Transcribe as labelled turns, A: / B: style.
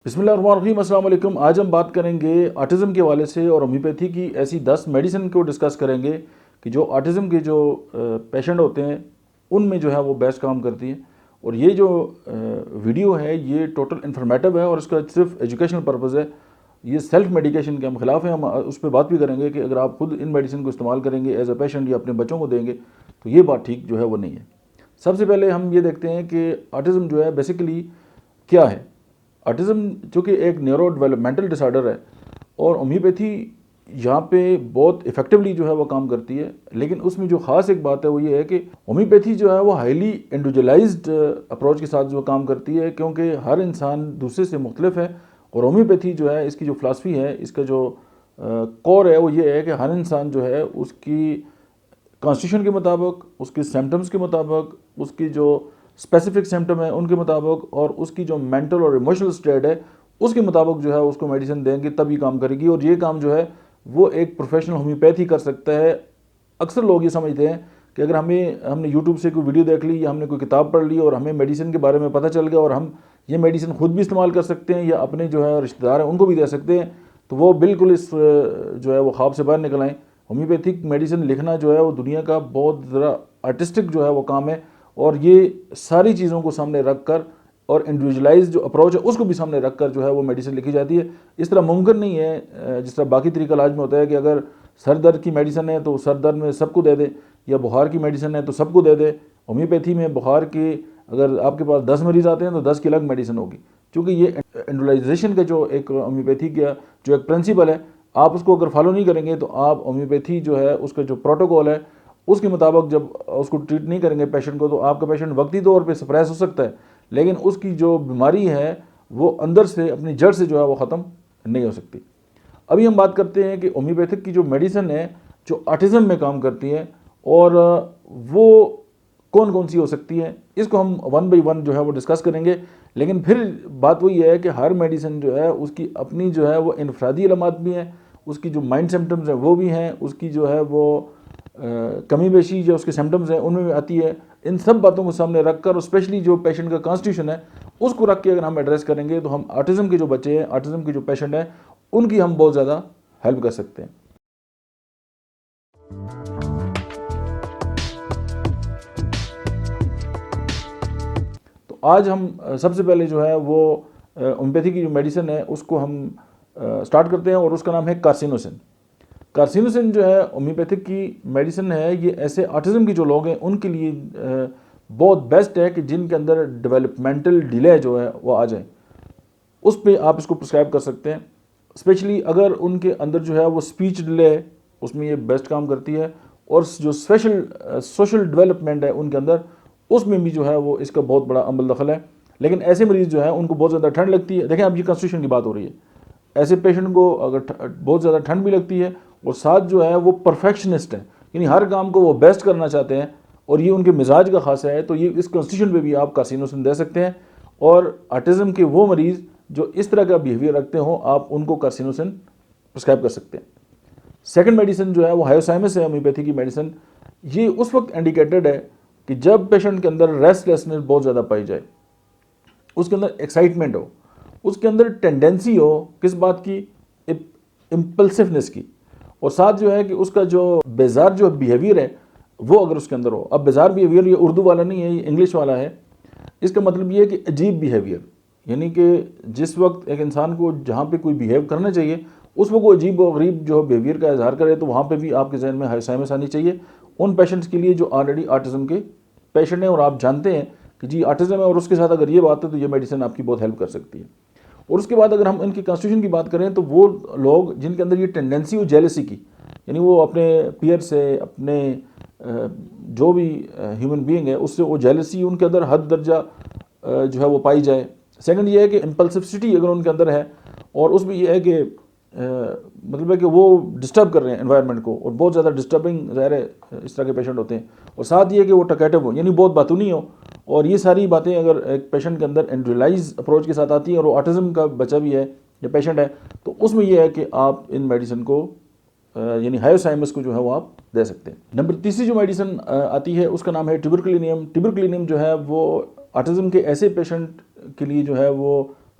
A: बिस्मिल्लाहिर्रहमानिर्रहीम, अस्सलाम वालेकुम। आज हम बात करेंगे ऑटिज़म के हवाले से और होम्योपैथी की ऐसी 10 मेडिसिन को डिस्कस करेंगे कि जो ऑटिज़म के जो पेशेंट होते हैं उनमें जो है वो बेस्ट काम करती है। और ये जो वीडियो है ये टोटल इन्फॉर्मेटिव है और इसका सिर्फ एजुकेशनल पर्पज़ है। ये सेल्फ मेडिकेशन के हम खिलाफ हैं। हम उस पर बात भी करेंगे कि अगर आप खुद इन मेडिसिन को इस्तेमाल करेंगे एज अ पेशेंट या अपने बच्चों को देंगे तो ये बात ठीक जो है वो नहीं है। सबसे पहले हम ये देखते हैं कि ऑटिज़म जो है बेसिकली क्या है। ऑटिज़म चूँकि एक न्यूरो डेवलपमेंटल डिसऑर्डर है और होम्योपैथी यहाँ पे बहुत इफ़ेक्टिवली जो है वो काम करती है, लेकिन उसमें जो ख़ास एक बात है वो ये है कि होम्योपैथी जो है वो हाईली इंडिविजुअलाइज्ड अप्रोच के साथ जो काम करती है, क्योंकि हर इंसान दूसरे से मुख्तलिफ है। और होम्योपैथी जो है इसकी जो फ़िलासफ़ी है, इसका जो कोर है वो ये है कि हर इंसान जो है उसकी कॉन्स्टिट्यूशन के मुताबिक, उसके सिम्टम्स के मुताबिक, उसकी जो स्पेसिफिक सिम्टम है उनके मुताबिक और उसकी जो मेंटल और इमोशनल स्टेट है उसके मुताबिक जो है उसको मेडिसिन देंगे तभी काम करेगी। और ये काम जो है वो एक प्रोफेशनल होम्योपैथी कर सकता है। अक्सर लोग ये समझते हैं कि अगर हमने यूट्यूब से कोई वीडियो देख ली या हमने कोई किताब पढ़ ली और हमें मेडिसिन के बारे में पता चल गया और हम ये मेडिसिन खुद भी इस्तेमाल कर सकते हैं या अपने जो है रिश्तेदार हैं उनको भी दे सकते हैं, तो वो बिल्कुल इस जो है वो ख्वाब से बाहर निकल आएँ। होम्योपैथिक मेडिसिन लिखना जो है वो दुनिया का बहुत ज़रा आर्टिस्टिक जो है वो काम है और ये सारी चीज़ों को सामने रख कर और इंडिविजुअलाइज जो अप्रोच है उसको भी सामने रख कर जो है वो मेडिसिन लिखी जाती है। इस तरह मुमकिन नहीं है जिस तरह बाकी तरीका इलाज में होता है कि अगर सर दर्द की मेडिसिन है तो सर दर्द में सबको दे दे, या बुखार की मेडिसिन है तो सबको दे दे। होम्योपैथी में बुखार के अगर आपके पास 10 मरीज़ आते हैं तो 10 की अलग मेडिसिन होगी, क्योंकि ये इंडिविजुअलाइजेशन का जो एक होम्योपैथी का जो एक प्रिंसिपल है, आप उसको अगर फॉलो नहीं करेंगे तो आप होम्योपैथी जो है उसका जो प्रोटोकॉल है उसके मुताबिक जब उसको ट्रीट नहीं करेंगे पेशेंट को, तो आपका पेशेंट वक्ती तौर पे सप्रेस हो सकता है, लेकिन उसकी जो बीमारी है वो अंदर से अपनी जड़ से जो है वो ख़त्म नहीं हो सकती। अभी हम बात करते हैं कि होम्योपैथिक की जो मेडिसिन है जो ऑटिज़म में काम करती है और वो कौन कौन सी हो सकती है, इसको हम वन बाई वन जो है वो डिस्कस करेंगे। लेकिन फिर बात वही है कि हर मेडिसिन जो है उसकी अपनी जो है वो इनफरादी अलामात भी हैं, उसकी जो माइंड सिम्टम्स हैं वो भी हैं, उसकी जो है वो कमी बेशी जो उसके सिम्टम्स हैं उनमें भी आती है। इन सब बातों को सामने रख कर और स्पेशली जो पेशेंट का कॉन्स्टिट्यूशन है उसको रख के अगर हम एड्रेस करेंगे तो हम ऑटिज़म के जो बच्चे हैं, ऑटिज़म के जो पेशेंट हैं, उनकी हम बहुत ज़्यादा हेल्प कर सकते हैं। तो आज हम सबसे पहले जो है वो होम्योपैथी की जो मेडिसिन है उसको हम स्टार्ट करते हैं और उसका नाम है कार्सिनोसिन। कार्सिनोसिन जो है होम्योपैथिक की मेडिसिन है, ये ऐसे ऑटिज़म के जो लोग हैं उनके लिए बहुत बेस्ट है कि जिनके अंदर डेवलपमेंटल डिले जो है वो आ जाए, उस पर आप इसको प्रिस्क्राइब कर सकते हैं। स्पेशली अगर उनके अंदर जो है वो स्पीच डिले है उसमें ये बेस्ट काम करती है, और जो स्पेशल सोशल डेवलपमेंट है उनके अंदर उसमें भी जो है वो इसका बहुत बड़ा अमल दखल है। लेकिन ऐसे मरीज़ जो है उनको बहुत ज़्यादा ठंड लगती है, देखें अब ये कॉन्स्टिट्यूशन की बात हो रही है, ऐसे पेशेंट को अगर बहुत ज़्यादा ठंड भी लगती है और साथ जो है वो परफेक्शनिस्ट है, यानी हर काम को वो बेस्ट करना चाहते हैं और ये उनके मिजाज का खासा है, तो ये इस कॉन्स्टिट्यूशन पे भी आप कार्सिनोसिन दे सकते हैं। और ऑटिज़म के वो मरीज़ जो इस तरह का बिहेवियर रखते हो आप उनको कार्सिनोसिन प्रिस्क्राइब कर सकते हैं। सेकंड मेडिसिन जो है वो हायोसाइमस है, होम्योपैथी की मेडिसिन। ये उस वक्त इंडिकेटेड है कि जब पेशेंट के अंदर रेस्टलेसनेस बहुत ज़्यादा पाई जाए, उसके अंदर एक्साइटमेंट हो, उसके अंदर टेंडेंसी हो किस बात की, इम्पल्सिवनेस की, और साथ जो है कि उसका जो बेजार जो बिहेवियर है वो अगर उसके अंदर हो। अब बेजार बिहेवियर ये उर्दू वाला नहीं है, ये इंग्लिश वाला है। इसका मतलब ये है कि अजीब बिहेवियर, यानी कि जिस वक्त एक इंसान को जहाँ पे कोई बिहेव करना चाहिए उस वक्त वो अजीब और गरीब जो बिहेवियर का इजहार करे, तो वहाँ पे भी आपके जहन में हायोसाइमस आनी चाहिए उन पेशेंट्स के लिए जो ऑलरेडी ऑटिज़म के पेशेंट हैं और आप जानते हैं कि जी ऑटिज़म है और उसके साथ अगर ये बात है तो ये मेडिसिन आपकी बहुत हेल्प कर सकती है। और उसके बाद अगर हम इनकी कॉन्स्टिट्यूशन की बात करें तो वो लोग जिनके अंदर ये टेंडेंसी हो जेलसी की, यानी वो अपने पीयर से, अपने जो भी ह्यूमन बीइंग है उससे वो जेलसी उनके अंदर हद दर्जा जो है वो पाई जाए। सेकंड ये है कि इम्पल्सिविटी अगर उनके अंदर है, और उसमें ये है कि मतलब है कि वो डिस्टर्ब कर रहे हैं एनवायरनमेंट को और बहुत ज़्यादा डिस्टर्बिंग ज़ाहिर है इस तरह के पेशेंट होते हैं। और साथ ये कि वो टकेटिव हो, यानी बहुत बातूनी हो, और ये सारी बातें अगर एक पेशेंट के अंदर इंडिविजुअलाइज अप्रोच के साथ आती हैं और वो ऑटिज़म का बच्चा भी है या पेशेंट है, तो उसमें यह है कि आप इन मेडिसिन को यानी हायोसाइमस को जो है वो आप दे सकते हैं। नंबर तीसरी जो मेडिसिन आती है उसका नाम है ट्यूबरकुलिनियम। ट्यूबरकुलिनियम जो है वो ऑटिज़म के ऐसे पेशेंट के लिए जो है वो